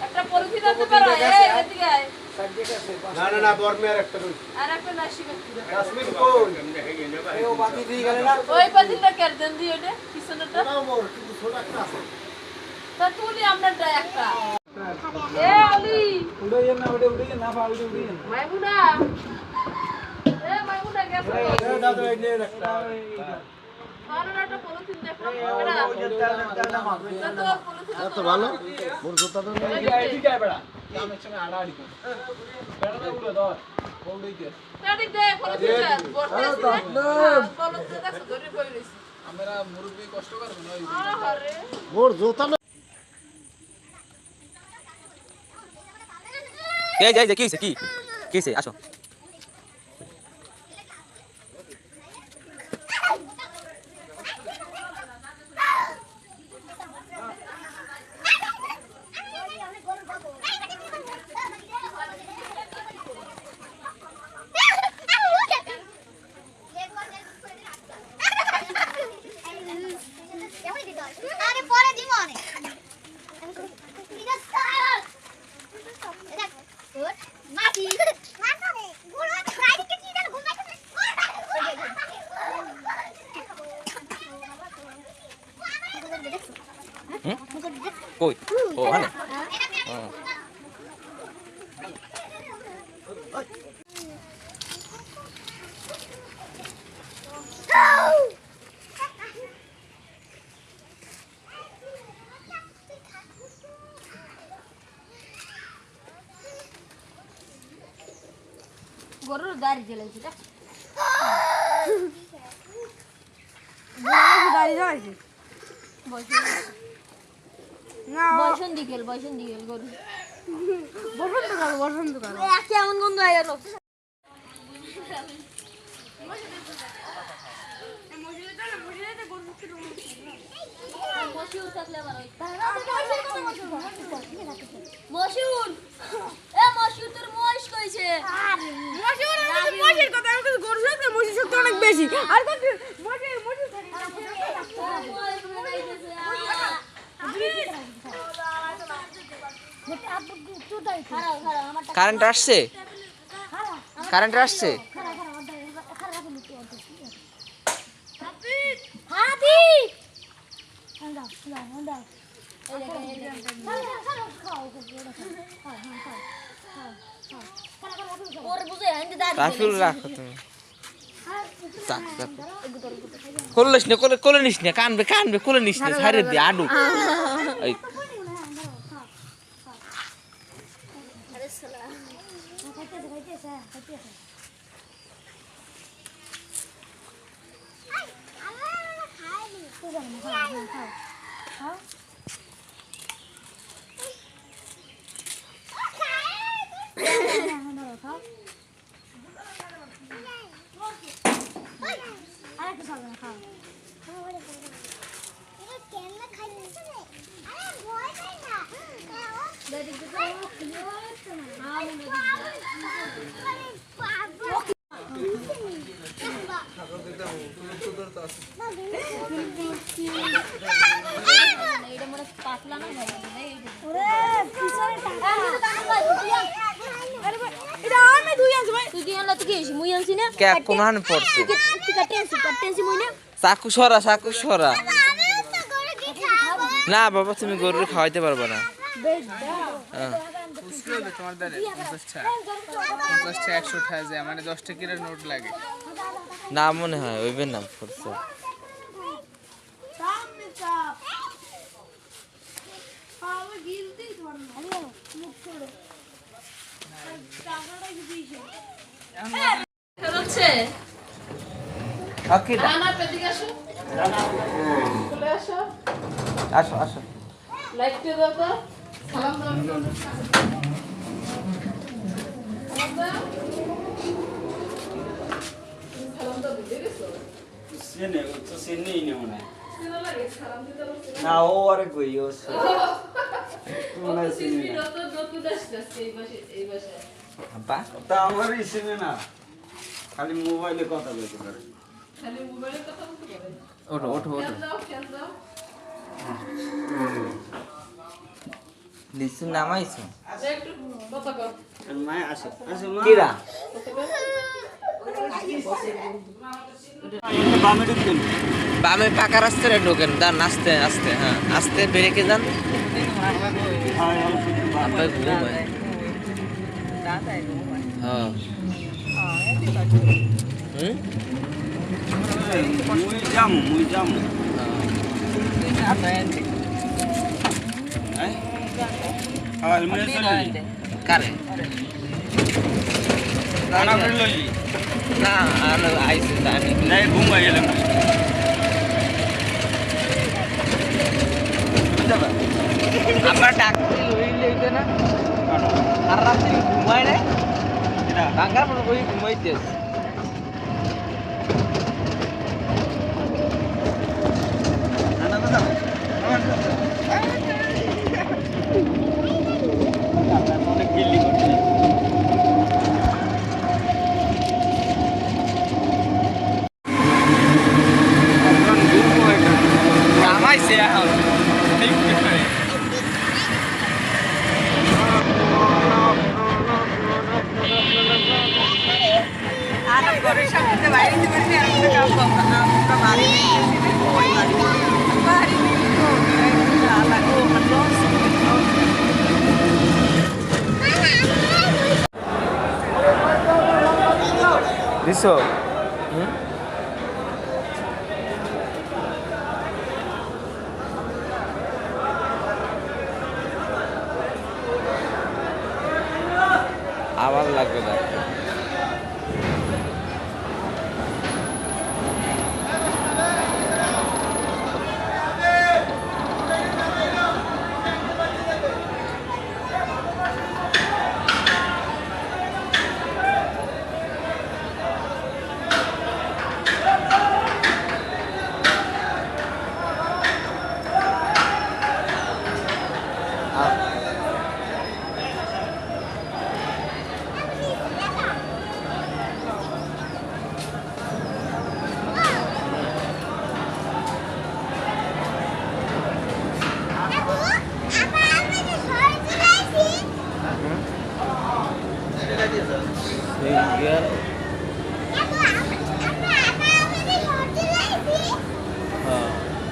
একটা পরিচিত হতে পারো এদিকে আয় না না না বর্মের একটা আর একটা নাসি কাশ্মীর কোন ও বাতি দিয়ে গেল না ওই পাতিলটা কেন দেন দি ওটা পিছনেরটা না মোর কিন্তু ছোট একটা আছে তা তুলি আপনারটা একটা এ অলি উড়াইয়েন না উড়াইয়েন না পা উড়াইয়েন মাইমুনা এ মাইমুনা গেছ এ দাদা এই নে একটা আরটা পলিথিন দেখো এটা এত ভালো মোর জুতাটা নিয়ে এদিকে আয় বেড়া আমার সঙ্গে আড়াআড়ি কর বেড়া দে উড়ে ধর বউড়িতে তাড়ি দে পলিথিনটা বসতে পলিথিন দেখো ধরে কইরিস আমরা মুরব্বি কষ্ট করব না ওই আরে মোর জুতা এই যাই কি হইছে কি হইছে আসো আরে পরে দিব অনেক মাটি মাটি গুলো ফ্রাইডে কে দিন ঘুমাই কই ও হানে গরুর দাড়ি জ্বলেছে দেখ দাঁড়িয়ে যাইছে না বসন্ত দিকেল গরু বসন্ত কাল কেমন গন্ধ আয় গেল মশিউর থাকলে আবার মশিউর এ মশিউর তোর মশ কইছে মশির কথা আমি তো গরু শক্তি মশির শক্তি অনেক বেশি আর কত মশির কারেন্ট আসছে কারেন্ট আসছে রাফিউল রাখো তুমি কোলে নিস না কোলে নিস না কানবে কোলে নিস না ছাড়ে দে আডু এই কোনখানে পড়ছে চাকু সরা না বাবা তুমি গরুর খাওয়াইতে পারবে না তোমার দাঁড়ে 50 টাকা 100 টাকা যায় মানে 10 টাকার নোট লাগে না মনে হয় ওইবের নাম পড়ছে আসো আসো লাইটটা দাও তো সালাম দাও সেনে তো সেনেই নেই মনে হয় না ও আরে কই ও মনে হয় চিনি না। আব্বা তা আমারই চিনি না খালি মোবাইলে কথা বলতে পারে ওঠো ওঠো ওঠো লিচু নামাইছো মায় আসে আসে মা কিরা বামে ঢুকতেন বামে পাকা রাস্তায় ঢোকেন দান আস্তে আস্তে হ্যাঁ আস্তে বেরেকে যান আব্বা ঘুমায় হ্যাঁ মুই যাম আর মনে চলে কারে আনা করে লই না আর আইসি জানি নাই ঘুমাই গেলাম আমরা ডাকতে লইলে না আর রাত্রি ঘুমায় না বাঙ্গার মনে করি ঘুমাইতেছ নামাইছে এখন দিছো আবার লাগবে না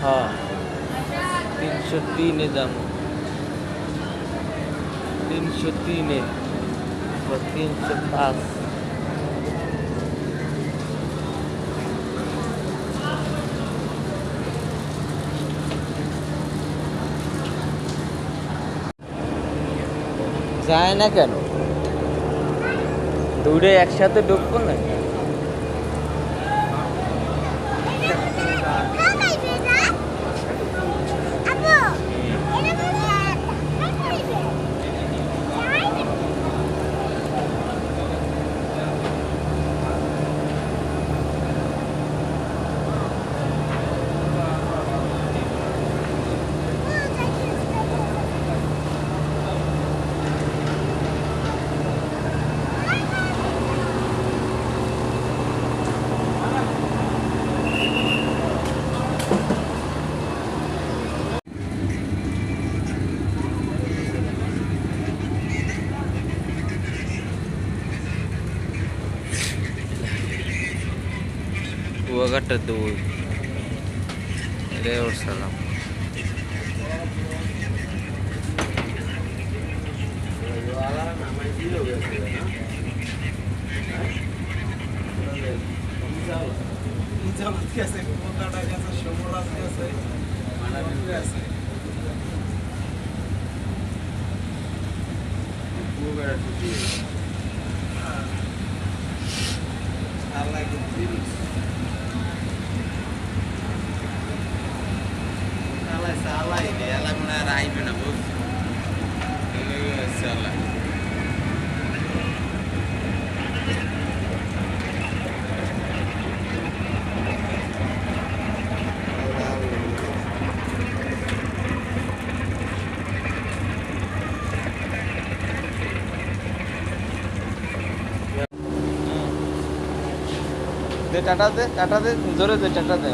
হ্যাঁ 303 দাম 303 বা 305 যায় না কেন দূরে একসাথে ঢুকবো না কুয়াকাটা দৌড় রে ওর সালাম দে টাটা দে জোরে দে টাটা দে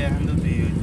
এখন তো 2 হইছে